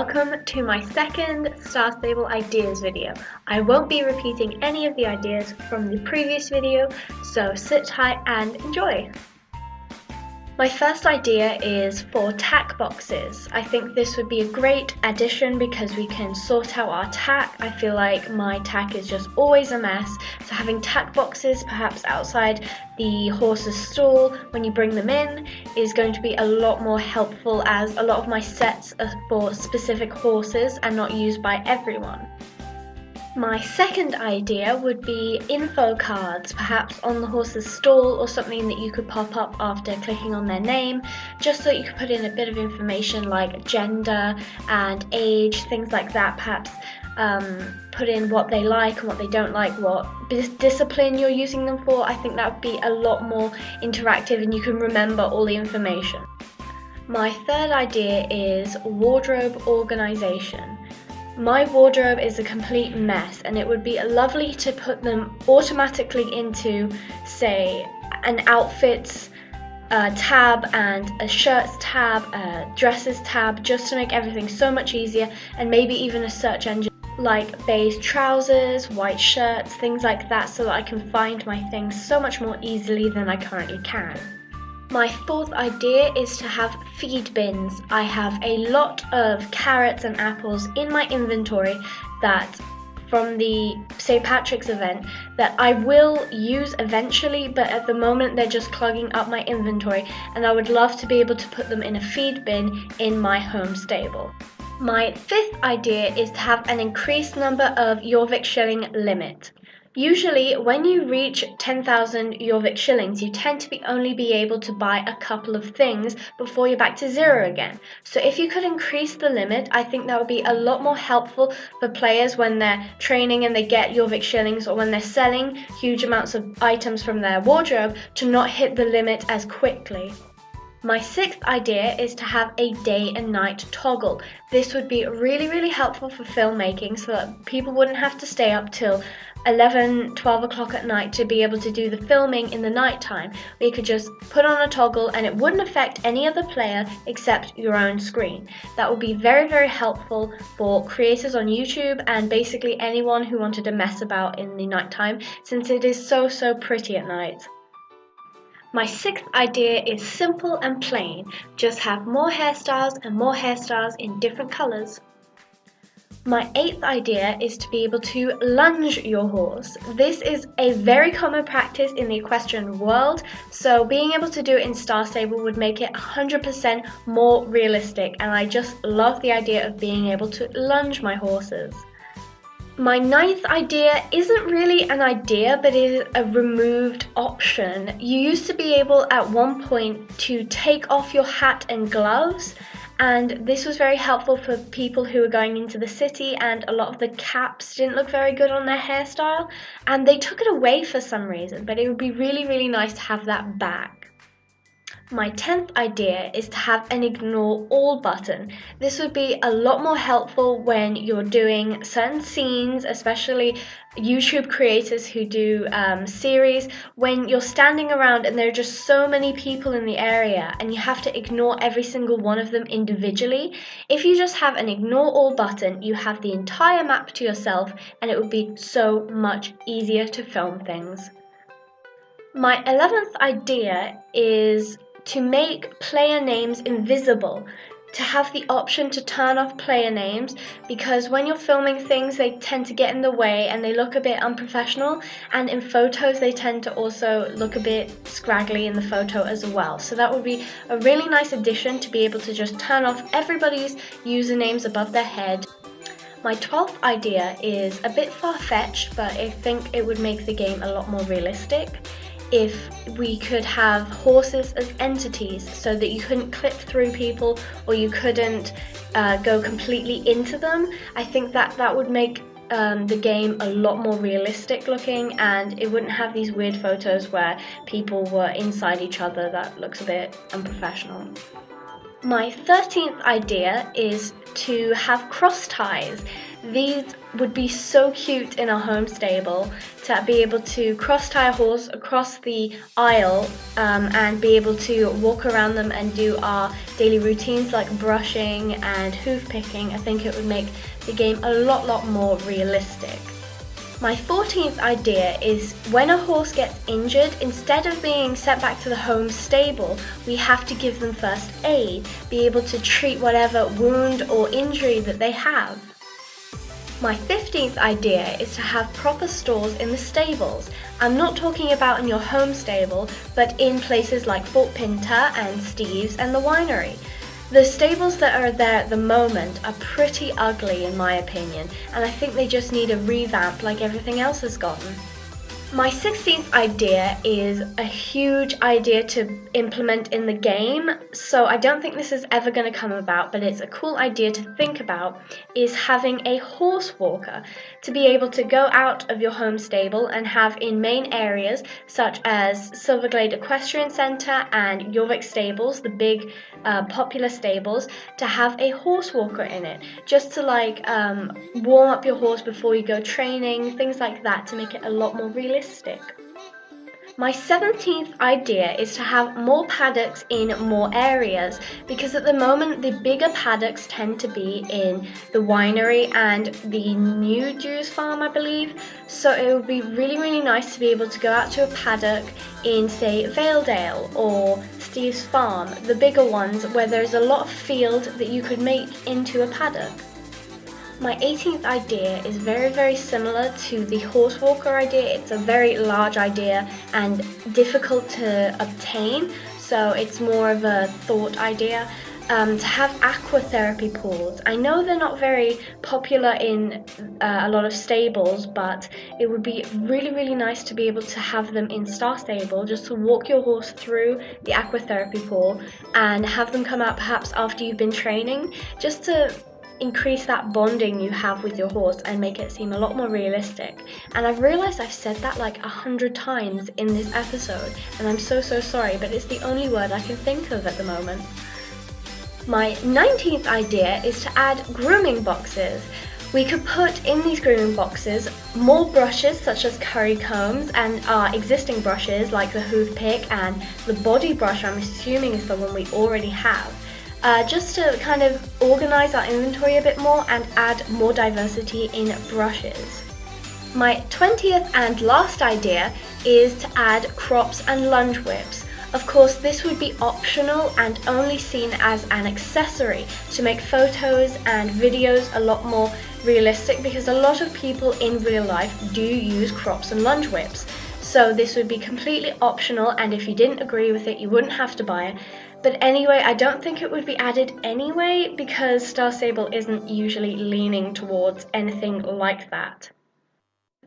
welcome to my second Star Stable Ideas video. I won't be repeating any of the ideas from the previous video, so sit tight and enjoy. My first idea is for tack boxes. I think this would be a great addition because we can sort out our tack. I feel like my tack is just always a mess, so having tack boxes perhaps outside the horse's stall when you bring them in is going to be a lot more helpful, as a lot of my sets are for specific horses and not used by everyone. My second idea would be info cards, perhaps on the horse's stall or something that you could pop up after clicking on their name, just so you could put in a bit of information like gender and age, things like that. Perhaps put in what they like and what they don't like, what discipline you're using them for. I think that would be a lot more interactive and you can remember all the information. My third idea is wardrobe organization. My wardrobe is a complete mess, and it would be lovely to put them automatically into, say, an outfits tab and a shirts tab, a dresses tab, just to make everything so much easier, and maybe even a search engine like beige trousers, white shirts, things like that, so that I can find my things so much more easily than I currently can. My fourth idea is to have feed bins. I have a lot of carrots and apples in my inventory that from the St. Patrick's event that I will use eventually, but at the moment they're just clogging up my inventory, and I would love to be able to put them in a feed bin in my home stable. My fifth idea is to have an increased number of Jorvik shilling limit. Usually, when you reach 10,000 Jorvik shillings, you tend to only be able to buy a couple of things before you're back to zero again. So if you could increase the limit, I think that would be a lot more helpful for players when they're training and they get Jorvik shillings, or when they're selling huge amounts of items from their wardrobe, to not hit the limit as quickly. My sixth idea is to have a day and night toggle. This would be really helpful for filmmaking, so that people wouldn't have to stay up till 11, 12 o'clock at night to be able to do the filming in the night time. We could just put on a toggle and it wouldn't affect any other player except your own screen. That would be very helpful for creators on YouTube and basically anyone who wanted to mess about in the night time, since it is so pretty at night. My sixth idea is simple and plain. Just have more hairstyles and more hairstyles in different colours. My eighth idea is to be able to lunge your horse. This is a very common practice in the equestrian world, so being able to do it in Star Stable would make it 100% more realistic, and I just love the idea of being able to lunge my horses. My ninth idea isn't really an idea, but it is a removed option. You used to be able at one point to take off your hat and gloves, and this was very helpful for people who were going into the city, and a lot of the caps didn't look very good on their hairstyle, and they took it away for some reason, but it would be really nice to have that back. My 10th idea is to have an ignore all button. This would be a lot more helpful when you're doing certain scenes, especially YouTube creators who do series, when you're standing around and there are just so many people in the area and you have to ignore every single one of them individually. If you just have an ignore all button, you have the entire map to yourself, and it would be so much easier to film things. My 11th idea is to make player names invisible, to have the option to turn off player names, because when you're filming things they tend to get in the way and they look a bit unprofessional, and in photos they tend to also look a bit scraggly in the photo as well. So that would be a really nice addition, to be able to just turn off everybody's usernames above their head. My 12th idea is a bit far-fetched, but I think it would make the game a lot more realistic. If we could have horses as entities, so that you couldn't clip through people or you couldn't go completely into them, I think that would make the game a lot more realistic looking, and it wouldn't have these weird photos where people were inside each other. That looks a bit unprofessional. My 13th idea is to have cross ties. These would be so cute in a home stable, to be able to cross tie a horse across the aisle and be able to walk around them and do our daily routines like brushing and hoof picking. I think it would make the game a lot more realistic. My 14th idea is when a horse gets injured, instead of being sent back to the home stable, we have to give them first aid, be able to treat whatever wound or injury that they have. My 15th idea is to have proper stalls in the stables. I'm not talking about in your home stable, but in places like Fort Pinter and Steve's and the winery. The stables that are there at the moment are pretty ugly in my opinion, and I think they just need a revamp like everything else has gotten. My 16th idea is a huge idea to implement in the game, so I don't think this is ever going to come about, but it's a cool idea to think about, is having a horse walker. To be able to go out of your home stable and have in main areas such as Silverglade Equestrian Centre and Jorvik Stables, the big popular stables, to have a horse walker in it, just to warm up your horse before you go training, things like that, to make it a lot more realistic. My 17th idea is to have more paddocks in more areas, because at the moment the bigger paddocks tend to be in the winery and the new Jews farm, I believe. So it would be really nice to be able to go out to a paddock in, say, Valedale or Steve's farm, the bigger ones where there's a lot of field that you could make into a paddock. My 18th idea is very similar to the horse walker idea. It's a very large idea and difficult to obtain, so it's more of a thought idea. To have aqua therapy pools. I know they're not very popular in a lot of stables, but it would be really nice to be able to have them in Star Stable, just to walk your horse through the aqua therapy pool and have them come out perhaps after you've been training, just to increase that bonding you have with your horse and make it seem a lot more realistic. And I've realized I've said that like 100 times in this episode, and I'm so sorry, but it's the only word I can think of at the moment. My 19th idea is to add grooming boxes. We could put in these grooming boxes more brushes such as curry combs and our existing brushes like the hoof pick and the body brush, I'm assuming is the one we already have. Just to kind of organize our inventory a bit more and add more diversity in brushes. My 20th and last idea is to add crops and lunge whips. Of course, this would be optional and only seen as an accessory to make photos and videos a lot more realistic, because a lot of people in real life do use crops and lunge whips. So this would be completely optional, and if you didn't agree with it, you wouldn't have to buy it. But anyway, I don't think it would be added anyway, because Star Stable isn't usually leaning towards anything like that.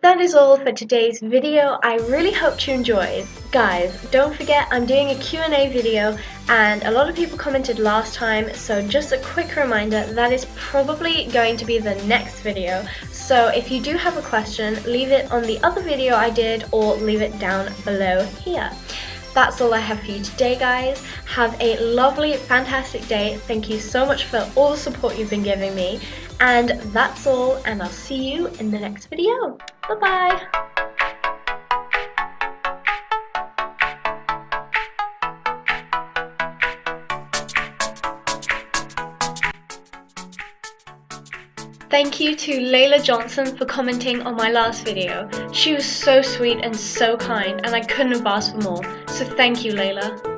That is all for today's video. I really hope you enjoyed. Guys, don't forget I'm doing a Q&A video, and a lot of people commented last time, so just a quick reminder, that is probably going to be the next video. So if you do have a question, leave it on the other video I did or leave it down below here. That's all I have for you today, guys. Have a lovely, fantastic day. Thank you so much for all the support you've been giving me. And that's all, and I'll see you in the next video. Bye-bye. Thank you to Layla Johnson for commenting on my last video. She was so sweet and so kind, and I couldn't have asked for more. So thank you, Layla.